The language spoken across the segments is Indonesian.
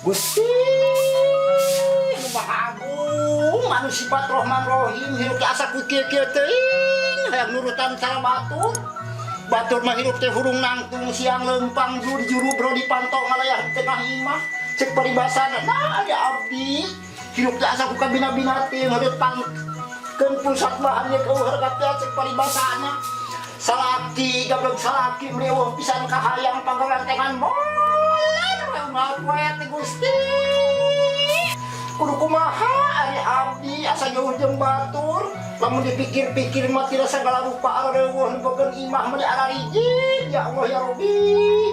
Gusti Agung anu sifat Rahman Rahim hirup teh asa kukir-kir teuing hayang nurutan cara batur batur mah hirup teh hurung nangtung siang lempang juru bro dipantau ngalayah di tengah imah cek paribasana nah ya abdi hirup teh asa ku kabina-bina teh heureut pangkeun pusat bahannya ke harga teh cek paribasana salaki gablog salaki mreueuh pisan kahayang panggalantengan ngakuet Gusti kudu kumaha ari abdi asa jauh jeung batur lamun dipikir-pikir mah tira sagala rupa areueuh bogeun imah mah ararijin ya Allah ya Rabbi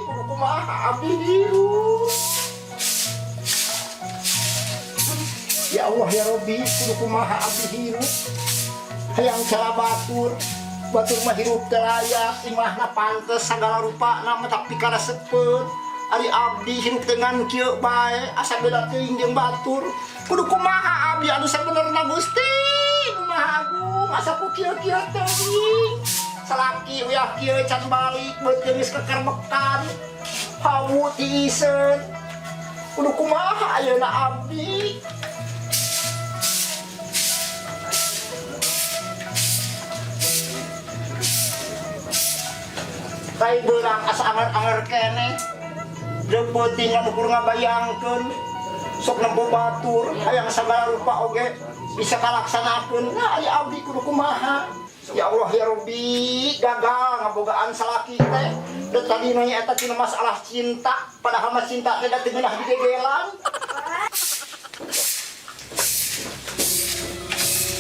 kudu kumaha abdi hirup ya Allah ya Rabbi kudu kumaha abdi hirup hayang cara batur mah hirup teh layak imahna pantes sagala rupana mah tapi karesepkeun ari abdi hirup dengan kieu bae asa beda teuing jeung batur kudu kumaha abdi anu sabenerna Gusti kumaha Agung asa ku kieu-kieu teuing salaki uyah kieu can balik beut geus kekerbekan hawu ti iseun kudu kumaha ayeuna abdi kai beurang asa anger-anger keneh deupeuting anu kur ngabayangkeun sok nempo batur hayang sagala rupa oge bisa kalaksanakeun nah aya abdi kudu kumaha ya Allah ya Rabbi gagal ngabogaan salaki teh da tadi nya eta tina masalah cinta padahal mah cinta teh da teu meunah digegelan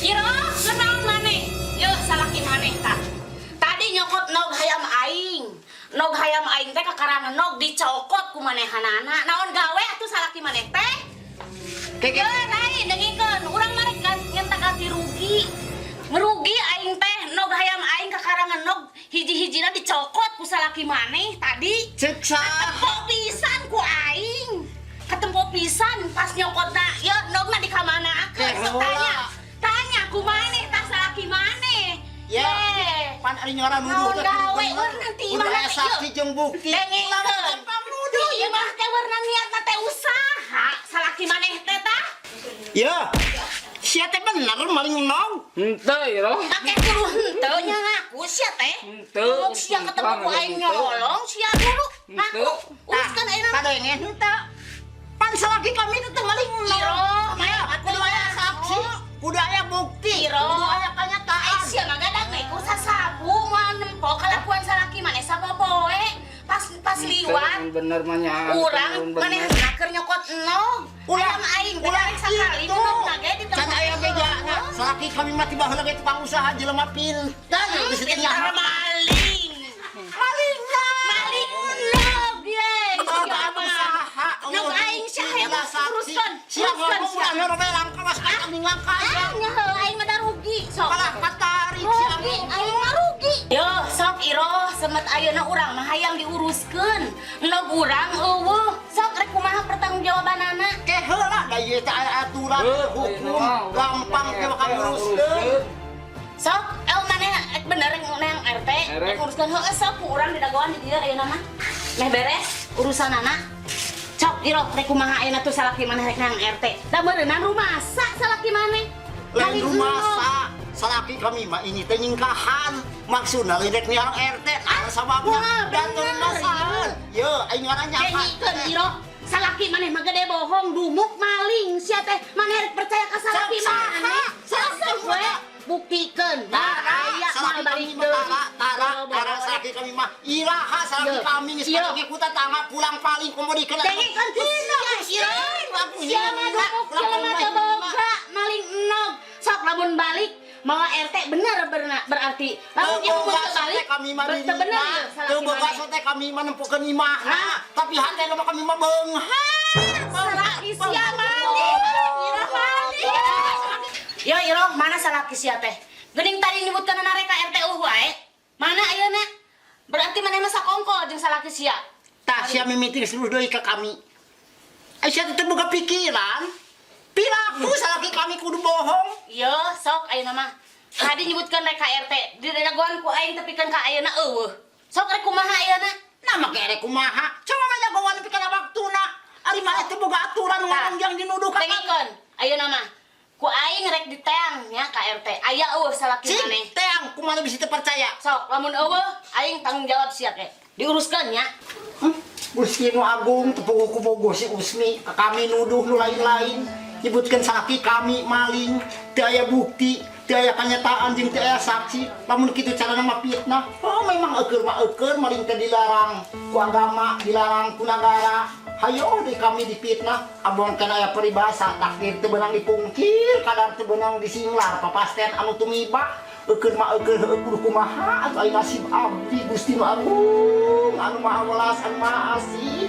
Iro kenaon maneh yeuh salaki maneh tah tadi nyokot nog hayam aing nog hayam aing teh kakarangan nog dicokot ku manehanana naon gawe atuh salaki maneh teh keke lain dengikeun urang mah rek ngenta ganti rugi merugi aing teh nog hayam aing kakarangan nog hiji-hijina dicokot ku salaki maneh tadi cek saha pisan ku aing katempo pisan pas nyokotna ye nogna di kamanakeun tanya ku maneh tah salaki maneh ya pan ari nyora nuduh teh gawe nanti udah saksi jeung bukti dengikeun pamuduh ieu mah teh warna niatna teh usaha salaki maneh teh tah ya sia teh bener maling nog henteu iro make kudu henteu nya ngaku sia teh henteu sia ketemu ku aing nyolong sia dulu ngaku uruskeun ayeuna kadengen henteu pan salaki kami teh maling nog iro maya kudu aya saksi kudu aya bukti iro kudu aya kanyataan sia mah gadag we ku sasabu moal nempo kalakuan salaki maneh sapopoe pas liwat bener mah nya urang maneh keur nyokot nog ulah aing teh rek sakali nog ge di can aya bedana salaki kami mah tiba heula ge tukang usaha jelema pintar geus teh pintar maling nog ye nog aing sia hayang uruskeun sia ngomong urang heureuh langkawas ka kami ngangkaya nya heuh aing mah da rugi sok malah katarik sia rugi aing mah rugi yo sok iro semet ayeuna urang mah hayang diuruskeun nog urang eueuh sok rek kumaha pertanggungjawabanana ke heula da ieu teh aya aturan hukum gampang ke bakal uruskeun sok maneh bener nang RT rek uruskeun heueuh sok ku urang didagoan di dieu ayeuna mah meh beres urusanana cok iro rek kumaha ayeuna tuh salaki maneh rek nang RT da beureunan rumasa salaki maneh lain rumah salaki kami mah ini teh nyingkahan maksudna rek niang RT sababna datur masahan ye aing ngarannya apa dengikeun iro salaki maneh mah gede bohong dumuk maling sia teh maneh rek percaya ka salaki maneh sok we buktikeun da aya mal balik tara salaki kami mah iraha salaki kami geus pake ku tetangga pulang paling komodikeun dengikeun tina sia mah dumuk sia mah teu boga maling enog sok lamun balik mawa RT bener berarti lamun ieu mah balik kami mah teu bener teu boga teh kami mah nempukeun imahna tapi hate mah kami mah beunghar salaki sia maling ira maling yo iro mana salaki sia teh Gening tadi nyebutkan na rek ka RT wae. Mana ayeuna? Berarti mana masa kongko jeung salaki sia. Tah sia mimiting seluruh deui ka kami. Aisyah teh boga pikiran. Pilaku salaki kami kudu bohong. Iya, sok ayeuna mah. Tadi nyebutkan rek ka RT. Di dagoan ku aing tepikeun ka ayeuna eueuh. Sok rek kumaha ayeuna? Nama kere kumaha. Coba mah jagoan pikeun waktuna. Ari mah teh boga aturan ngomong yang dinuduh ka kami. Tengikeun ayeuna mah. Ku aing rek diteang nya ka RT. Aya eueuh salaki Cing, maneh. teang kumaha bisa teu percaya. Sok lamun eueuh aing tanggung jawab sia ke. Diuruskeun nya. Gusti nu agung tepugu ku bogo si Usmi ka kami nuduh nu lain-lain. Nyebutkeun salaki kami maling, teu aya bukti, teu aya kanyataan jeung teu aya saksi. Lamun kitu carana mah fitnah. Oh memang eukeur mah eukeur maling teh dilarang ku agama, dilarang ku nagara. Hayo di kami dipitnah, abon kana aya peribahasa takdir teu beunang dipungkir, kadar teu beunang disinglar, papasten anu tumiba. Eukeur mah eukeur kudu kumaha atuh aya nasib abdi Gusti nu agung, anu maha welas, anu maha asih.